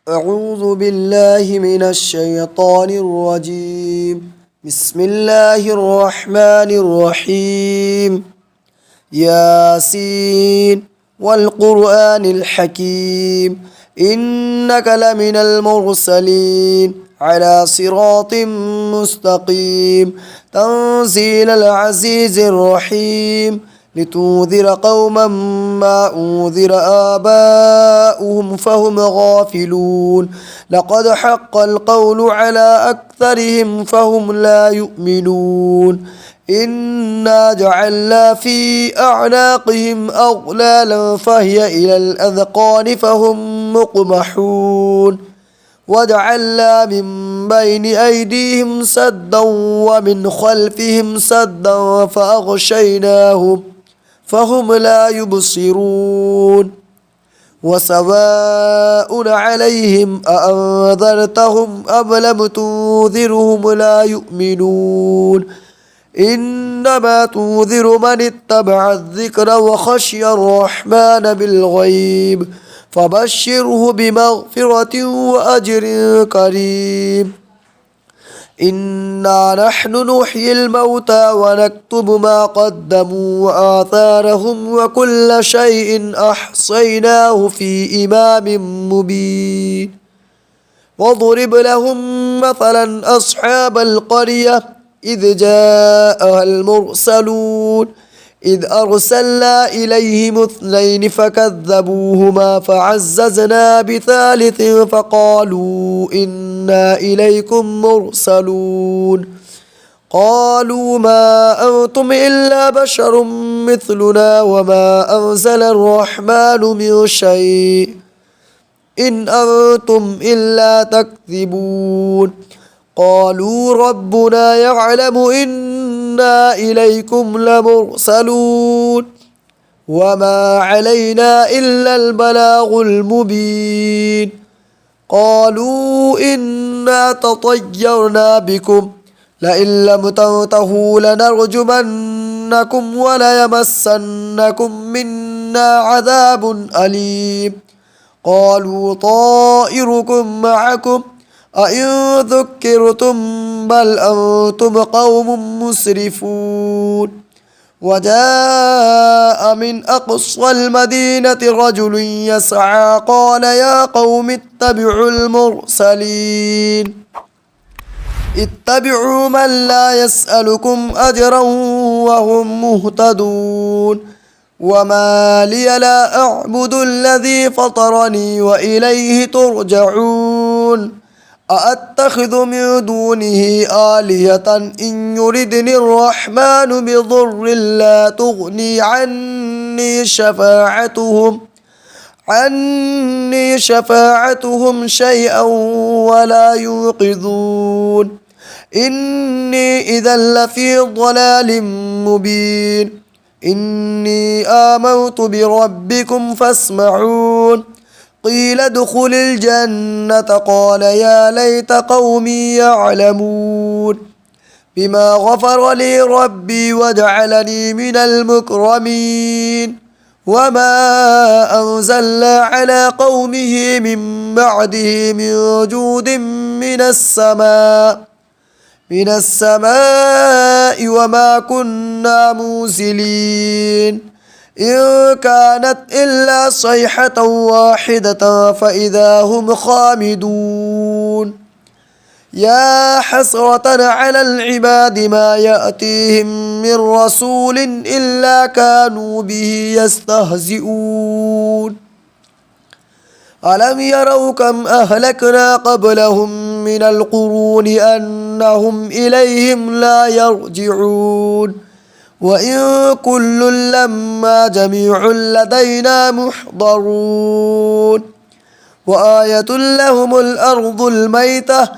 أعوذ بالله من الشيطان الرجيم. بسم الله الرحمن الرحيم. ياسين والقرآن الحكيم إنك لمن المرسلين على صراط مستقيم تنزيل العزيز الرحيم لتنذر قوما ما أنذر آباؤهم فهم غافلون لقد حق القول على أكثرهم فهم لا يؤمنون إنا جعلنا في أعناقهم أغلالا فهي إلى الأذقان فهم مقمحون وجعلنا من بين أيديهم سدا ومن خلفهم سدا فأغشيناهم فهم لا يبصرون وسواء عليهم أأنذرتهم أم لم تنذرهم لا يؤمنون إنما تنذر من اتبع الذكر وخشي الرحمن بالغيب فبشره بمغفرة وأجر كريم إنا نحن نحيي الموتى ونكتب ما قدموا وآثارهم وكل شيء أحصيناه في إمام مبين واضرب لهم مثلا أصحاب القرية إذ جاءها المرسلون إذ أرسلنا إليهم اثنين فكذبوهما فعززنا بثالث فقالوا إنا إليكم مرسلون قالوا ما أنتم إلا بشر مثلنا وما أنزل الرحمن من شيء إن أنتم إلا تكذبون قالوا ربنا يعلم إنا إليكم لمرسلون وما علينا إلا البلاغ المبين قالوا إنا تطيرنا بكم لئن لم تنتهوا لنرجمنكم وليمسنكم منا عذاب أليم قالوا طائركم معكم أئن ذكرتم بل أنتم قوم مسرفون وجاء من أقصى المدينة رجل يسعى قال يا قوم اتبعوا المرسلين اتبعوا من لا يسألكم أجرا وهم مهتدون وما لي لا أعبد الذي فطرني وإليه ترجعون أأتخذ من دونه آلهة إن يردني الرحمن بضر لا تغني عني شفاعتهم شيئا ولا ينقذون إني إذا لفي ضلال مبين إني آمنت بربكم فاسمعون قيل ادخل الجنة قال يا ليت قومي يعلمون بما غفر لي ربي وجعلني من المكرمين وما أنزلنا على قومه من بعده من جود من السماء وما كنا منزلين إن كانت إلا صيحة واحدة فإذا هم خامدون يا حسرة على العباد ما يأتيهم من رسول إلا كانوا به يستهزئون ألم يروا كم أهلكنا قبلهم من القرون أنهم إليهم لا يرجعون وإن كل لما جميع لدينا محضرون وآية لهم الأرض الميتة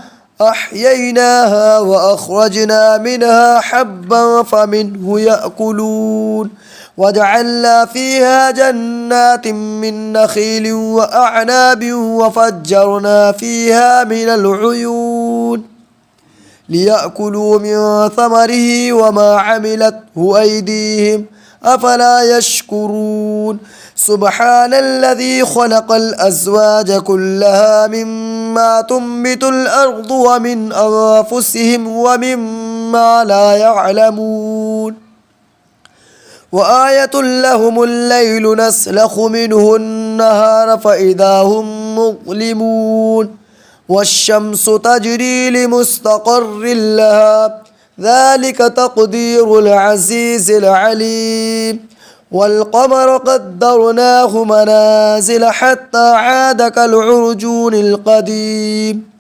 أحييناها وأخرجنا منها حبا فمنه يأكلون وجعلنا فيها جنات من نخيل وأعناب وفجرنا فيها من العيون ليأكلوا من ثمره وما عملته أيديهم أفلا يشكرون سبحان الذي خلق الأزواج كلها مما تنبت الأرض ومن أنفسهم ومما لا يعلمون وآية لهم الليل نسلخ منه النهار فإذا هم مظلمون والشمس تجري لمستقر لها ذلك تقدير العزيز العليم والقمر قدرناه منازل حتى عاد كالعرجون القديم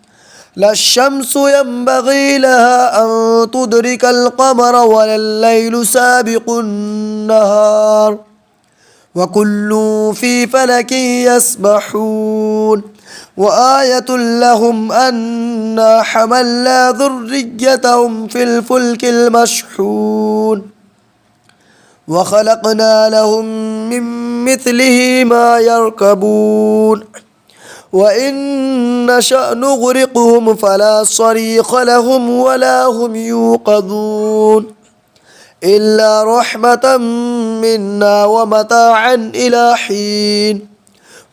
لا الشمس ينبغي لها أن تدرك القمر ولا الليل سابق النهار وكل في فلك يسبحون وآية لهم أنا حملنا ذريتهم في الفلك المشحون وخلقنا لهم من مثله ما يركبون وإن نشأ نغرقهم فلا صريخ لهم ولا هم يوقظون إلا رحمة منا ومتاعا إلى حين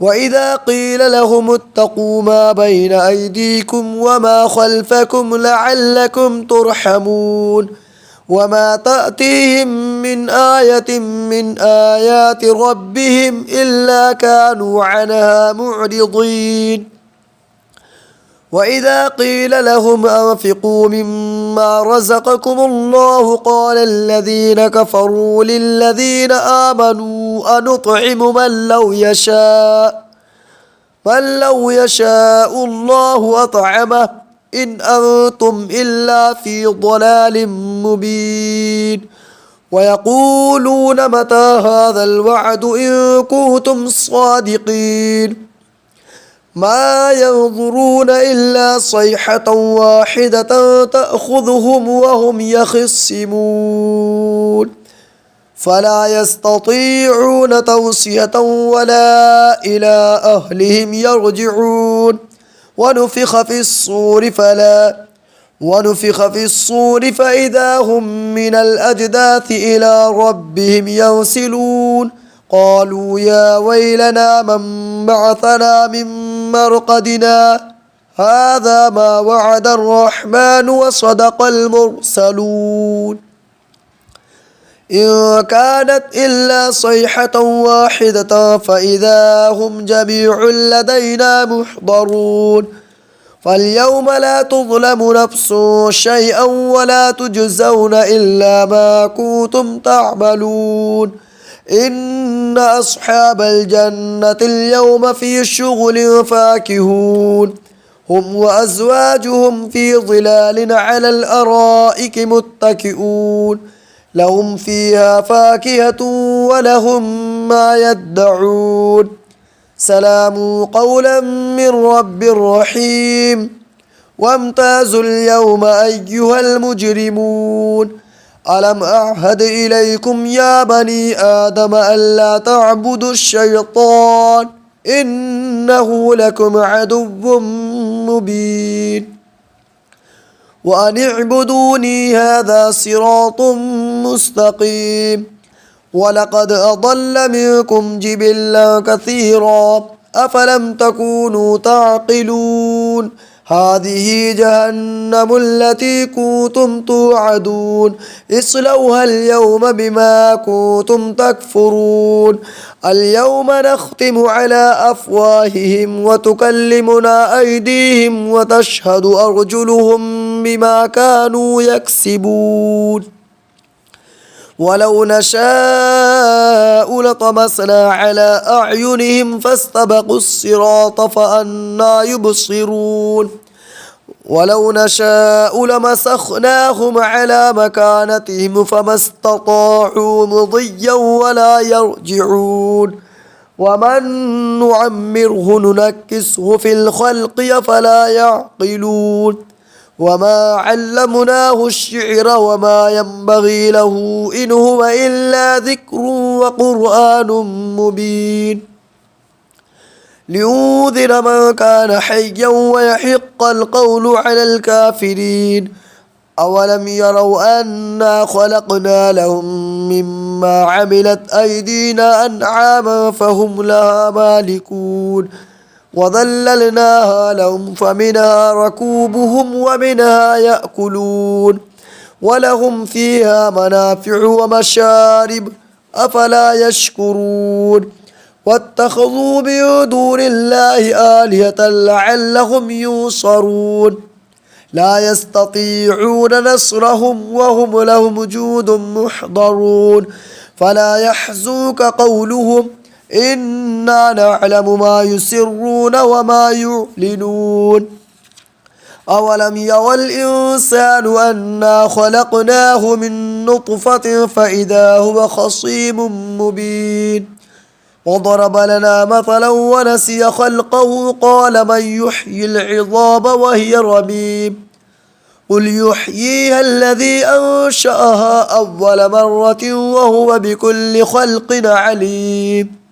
وإذا قيل لهم اتقوا ما بين أيديكم وما خلفكم لعلكم ترحمون وما تأتيهم من آية من آيات ربهم إلا كانوا عنها معرضين وإذا قيل لهم أنفقوا مما رزقكم الله قال الذين كفروا للذين آمنوا أنطعم من لو يشاء الله أطعمه إن أنتم إلا في ضلال مبين ويقولون متى هذا الوعد إن كنتم صادقين ما ينظرون إلا صيحة واحدة تأخذهم وهم يخصمون فلا يستطيعون توصية ولا إلى أهلهم يرجعون ونفخ في الصور فإذا هم من الأجداث إلى ربهم ينسلون قالوا يا ويلنا من بعثنا من مرقدنا هذا ما وعد الرحمن وصدق المرسلون إن كانت إلا صيحة واحدة فإذا هم جميع لدينا محضرون فاليوم لا تظلم نفس شيئا ولا تجزون إلا ما كنتم تعملون إن أصحاب الجنة اليوم في شغل فاكهون هم وأزواجهم في ظلال على الأرائك متكئون لهم فيها فاكهة ولهم ما يدعون سلام قولا من رب رحيم وامتازوا اليوم أيها المجرمون ألم أعهد إليكم يا بني آدم ألا تعبدوا الشيطان إنه لكم عدو مبين وأن اعبدوني هذا صراط مستقيم ولقد أضل منكم جبلا كثيرا أفلم تكونوا تعقلون هذه جهنم التي كنتم توعدون اصلوها اليوم بما كنتم تكفرون اليوم نختم على أفواههم وتكلمنا أيديهم وتشهد أرجلهم بما كانوا يكسبون ولو نشاء لطمسنا على أعينهم فاستبقوا الصراط فأنى يبصرون ولو نشاء لمسخناهم على مكانتهم فما استطاعوا مضيا ولا يرجعون ومن نعمره ننكسه في الخلق أفلا يعقلون وما علمناه الشعر وما ينبغي له إن هو إلا ذكر وقرآن مبين لينذر من كان حيا ويحق القول على الكافرين أولم يروا أنا خلقنا لهم مما عملت أيدينا أنعاما فهم لها مالكون وظللناها لهم فمنها ركوبهم ومنها يأكلون ولهم فيها منافع ومشارب أفلا يشكرون واتخذوا من دون الله آلهة لعلهم ينصرون لا يستطيعون نصرهم وهم لهم جند محضرون فلا يحزنك قولهم إنا نعلم ما يسرون وما يعلنون أولم يرى الإنسان أنا خلقناه من نطفة فإذا هو خصيم مبين وضرب لنا مثلا ونسي خلقه قال من يحيي العظام وهي رميم قل يحييها الذي أنشأها أول مرة وهو بكل خلق عليم